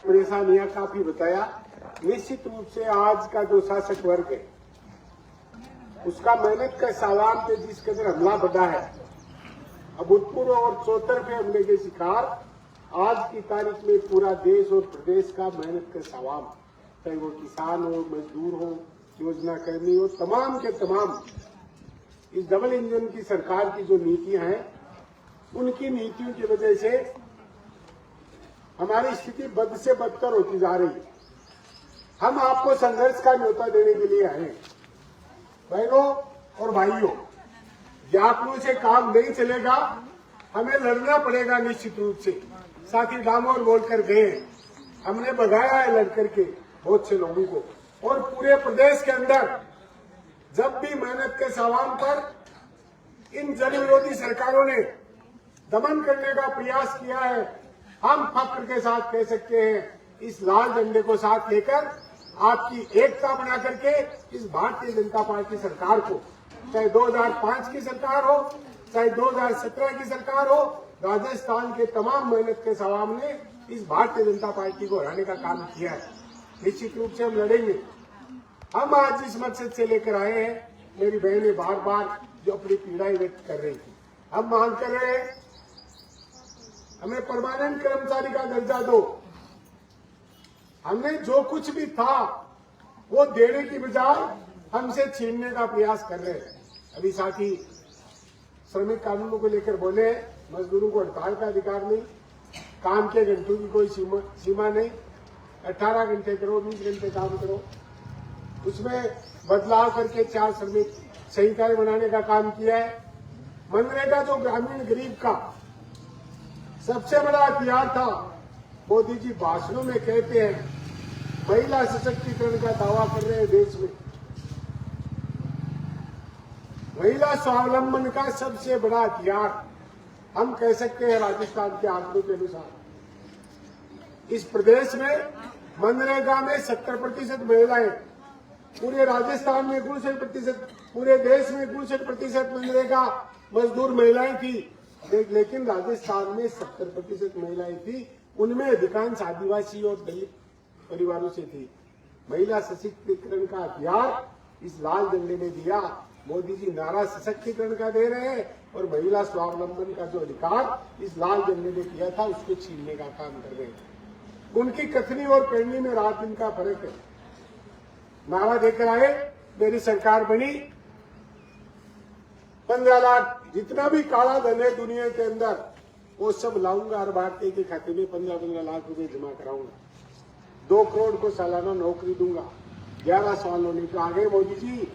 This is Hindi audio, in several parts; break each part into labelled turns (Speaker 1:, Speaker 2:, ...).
Speaker 1: परेशानियां काफी बताया। निश्चित रूप से आज का जो शासक वर्ग है उसका मेहनत का सालाम पे जिस कदर हमला बढ़ा है, अभूतपूर्व और चौतरफे हमले के शिकार आज की तारीख में पूरा देश और प्रदेश का मेहनत का सवाल, चाहे वो किसान हो, मजदूर हो, योजना कर्मी हो, तमाम के तमाम इस डबल इंजन की सरकार की जो नीतियां हैं उनकी नीतियों की वजह से हमारी स्थिति बद से बदतर होती जा रही है। हम आपको संघर्ष का न्योता देने के लिए आए हैं। बहनों और भाइयों, ज्ञापनों से काम नहीं चलेगा, हमें लड़ना पड़ेगा निश्चित रूप से। साथी डामोर बोलकर गए, हमने भगाया है लड़कर के बहुत से लोगों को। और पूरे प्रदेश के अंदर जब भी मेहनत के सवाल पर इन जन विरोधी सरकारों ने दमन करने का प्रयास किया है, हम फख्र के साथ कह सकते हैं इस लाल झंडे को साथ लेकर आपकी एकता बना करके इस भारतीय जनता पार्टी सरकार को, चाहे 2005 की सरकार हो, चाहे 2017 की सरकार हो, राजस्थान के तमाम मेहनत के सवाल ने इस भारतीय जनता पार्टी को हराने का काम किया है। निश्चित रूप से हम लड़ेंगे। हम आज इस मकसद से लेकर आए हैं, मेरी बहनें बार बार जो अपनी पीड़ाएं व्यक्त कर रही थी, हम मांग कर रहे हैं हमें परमानेंट कर्मचारी का दर्जा दो। हमने जो कुछ भी था वो देने की बजाय हमसे छीनने का प्रयास कर रहे हैं। अभी साथी श्रमिक कानूनों को लेकर बोले, मजदूरों को हड़ताल का अधिकार नहीं, काम के घंटों की कोई सीमा नहीं, 18 घंटे करो, 20 घंटे काम करो, उसमें बदलाव करके 4 श्रमिक संहिताएं बनाने का काम किया है। मनरेगा जो ग्रामीण गरीब का सबसे बड़ा हथियार था, मोदी जी भाषणों में कहते हैं महिला सशक्तिकरण का दावा कर रहे हैं देश में। महिला स्वावलंबन का सबसे बड़ा हथियार हम कह सकते हैं राजस्थान के आंकड़ों के अनुसार इस प्रदेश में मनरेगा में 70% महिलाएं, पूरे राजस्थान में 69%, पूरे देश में 69% मनरेगा मजदूर महिलाएं थी। लेकिन राजस्थान में 70% महिलाएं थी, उनमें अधिकांश आदिवासी और दलित परिवारों से थी। महिला सशक्तिकरण का हथियार इस लाल झंडे ने दिया। मोदी जी नारा सशक्तिकरण का दे रहे हैं और महिला स्वावलंबन का जो अधिकार इस लाल झंडे ने किया था उसको छीनने का काम कर रहे हैं। उनकी कथनी और करनी में रात दिन का फर्क है। नारा देकर आए, मेरी सरकार बनी, 15 लाख जितना भी काला धन है दुनिया के अंदर वो सब लाऊंगा, हर भारतीय के खाते में 15-15 लाख रुपए जमा कराऊंगा, 2 करोड़ को सालाना नौकरी दूंगा। 11 साल होने तो आ गए मोदी जी,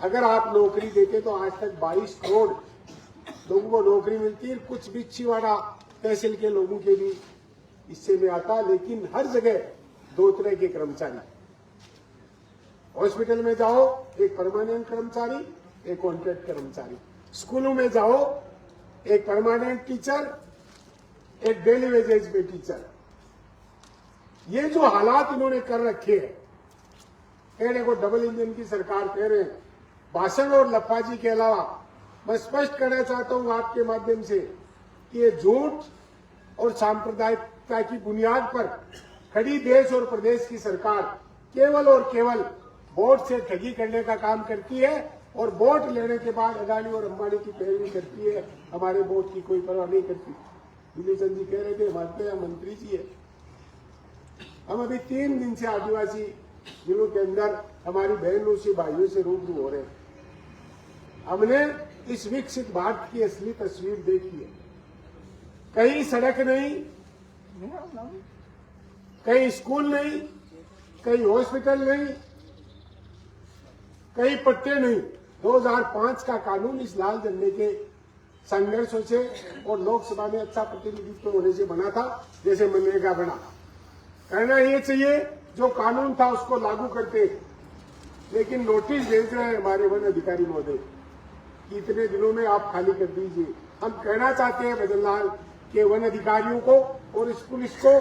Speaker 1: अगर आप नौकरी देते तो आज तक 22 करोड़ लोगों को नौकरी मिलती है, कुछ बिच्छीवाड़ा तहसील के लोगों के भी इससे में आता। लेकिन हर जगह 2 तरह के कर्मचारी, हॉस्पिटल में जाओ एक परमानेंट कर्मचारी, एक कॉन्ट्रैक्ट कर्मचारी, स्कूलों में जाओ एक परमानेंट टीचर, एक डेली वेजेज पे टीचर। ये जो हालात इन्होंने कर रखे हैं, कहने को डबल इंजन की सरकार कह रहे हैं, भाषण और लफाजी के अलावा मैं स्पष्ट करना चाहता हूं आपके माध्यम से कि ये झूठ और सांप्रदायिकता की बुनियाद पर खड़ी देश और प्रदेश की सरकार केवल और केवल वोट से ठगी करने का काम करती है और वोट लेने के बाद अदानी और अंबानी की पैरवी करती है, हमारे वोट की कोई परवाह नहीं करती। दिलीप चंद जी कह रहे थे हमारे तो यहाँ मंत्री जी है। हम अभी 3 दिन से आदिवासी जिलों के अंदर हमारी बहनों से भाइयों से रूबरू हो रहे हैं। हमने इस विकसित भारत की असली तस्वीर देखी है। कहीं सड़क नहीं, कहीं स्कूल नहीं, कहीं हॉस्पिटल नहीं, कहीं पट्टे नहीं। 2005 का कानून इस लाल झंडे के संघर्षों से और लोकसभा में अच्छा प्रतिनिधित्व होने से बना था, जैसे मनरेगा बना। कहना ये चाहिए जो कानून था उसको लागू करते, लेकिन नोटिस भेज रहे हैं हमारे वन अधिकारी महोदय कि इतने दिनों में आप खाली कर दीजिए। हम कहना चाहते हैं बदनलाल के वन अधिकारियों को और इस पुलिस को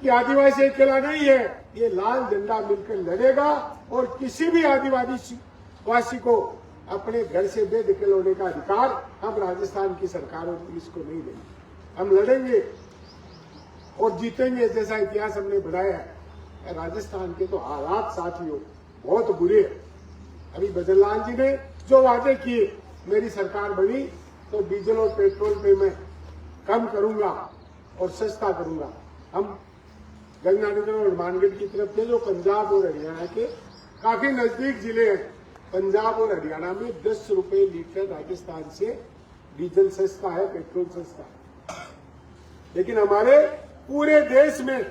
Speaker 1: कि आदिवासी अकेला नहीं है, ये लाल झंडा मिलकर लड़ेगा और किसी भी आदिवासी वासी को अपने घर से बेदखल होने का अधिकार हम राजस्थान की सरकार और पुलिस को नहीं देंगे। हम लड़ेंगे। और जीतेंगे जैसा इतिहास हमने बनाया है। राजस्थान के तो हालात साथियों बहुत बुरे हैं। अभी बजरलाल जी ने जो वादे किए, मेरी सरकार बनी तो डीजल और पेट्रोल पे मैं कम करूंगा और सस्ता करूंगा। हम गंगानगर और हनुमानगढ़ की तरफ के जो पंजाब और हरियाणा के काफी नजदीक जिले हैं, पंजाब और हरियाणा में 10 रुपए लीटर राजस्थान से डीजल सस्ता है, पेट्रोल सस्ता है। लेकिन हमारे पूरे देश में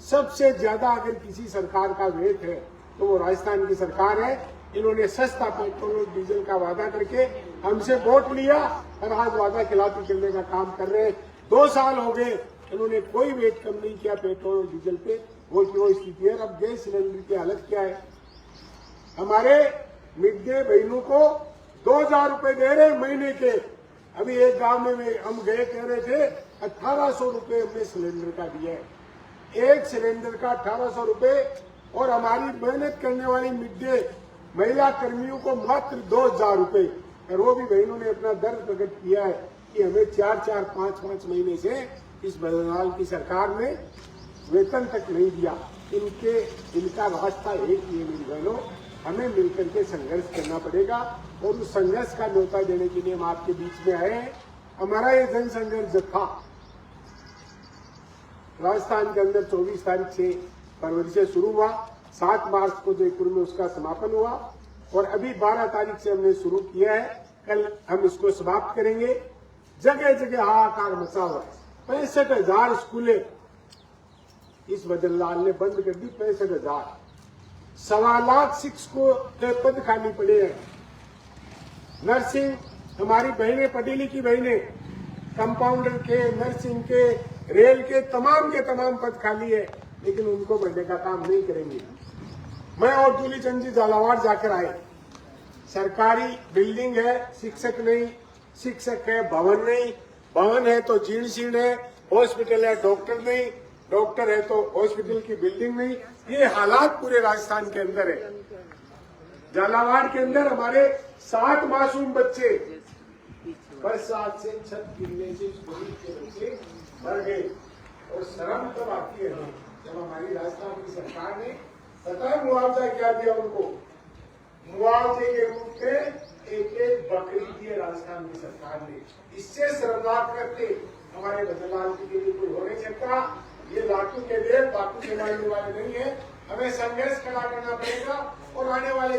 Speaker 1: सबसे ज्यादा अगर किसी सरकार का वेट है तो वो राजस्थान की सरकार है। इन्होंने सस्ता पेट्रोल और डीजल का वादा करके हमसे वोट लिया और आज वादा खिलाफी करने का काम कर रहे हैं। 2 साल हो गए, इन्होंने कोई वेट कम नहीं किया पेट्रोल और डीजल पे। वो स्थिति है। अब गैस सिलेंडर की हालत क्या है? हमारे मिड डे बहनों को 2000 रुपए दे रहे महीने के। अभी एक गांव में हम गए, कह रहे थे 1800 रुपए हमने सिलेंडर का दिया है, एक सिलेंडर का 1800 रुपए। और हमारी मेहनत करने वाली मिड डे महिला कर्मियों को मात्र 2000 रुपए। और वो भी बहनों ने अपना दर्द प्रकट किया है कि हमें 4-4, 5-5 महीने से इस बजरलाल की सरकार ने वेतन तक नहीं दिया। इनका रास्ता एक ही है मेरी बहनों, हमें मिलकर के संघर्ष करना पड़ेगा। और उस संघर्ष का न्योता देने के लिए हम आपके बीच में आए हैं। हमारा ये जन संघर्ष जत्था राजस्थान के अंदर 24 तारीख से फरवरी से शुरू हुआ, 7 मार्च को जयपुर में उसका समापन हुआ और अभी 12 तारीख से हमने शुरू किया है। कल हम इसको समाप्त करेंगे। जगह जगह हाहाकार मचा हुआ है। 65,000 स्कूलें इस बजरलाल ने बंद कर दी। 65,000, 1.25 लाख शिक्षकों के पद खाली पड़े हैं। नर्सिंग, हमारी बहनें पढ़ी लिखी बहनें, कंपाउंडर के, नर्सिंग के, रेल के तमाम पद खाली है, लेकिन उनको भरने का काम नहीं करेंगे। मैं और दूली चंद जी झालावाड़ जाकर आए। सरकारी बिल्डिंग है, शिक्षक नहीं, शिक्षक है भवन नहीं, भवन है तो जीर्ण शीर्ण है, हॉस्पिटल है डॉक्टर नहीं, डॉक्टर है तो हॉस्पिटल की बिल्डिंग नहीं। ये हालात पूरे राजस्थान के अंदर है। झालावाड़ के अंदर हमारे 7 मासूम बच्चे बरसात से छत गिरने से स्कूल के बच्चे मर गए। और शर्म तब आती है जब हमारी राजस्थान की सरकार ने पता है मुआवजा क्या दिया उनको। मुआवजे के रूप में एक बकरी दी राजस्थान की सरकार ने। इससे शर्मनाक करते हमारे बजरलाल जी के लिए कोई हो नहीं सकता। ये लाटू के लिए बापू के मानने वाले नहीं है। हमें संघर्ष खड़ा करना पड़ेगा और आने वाले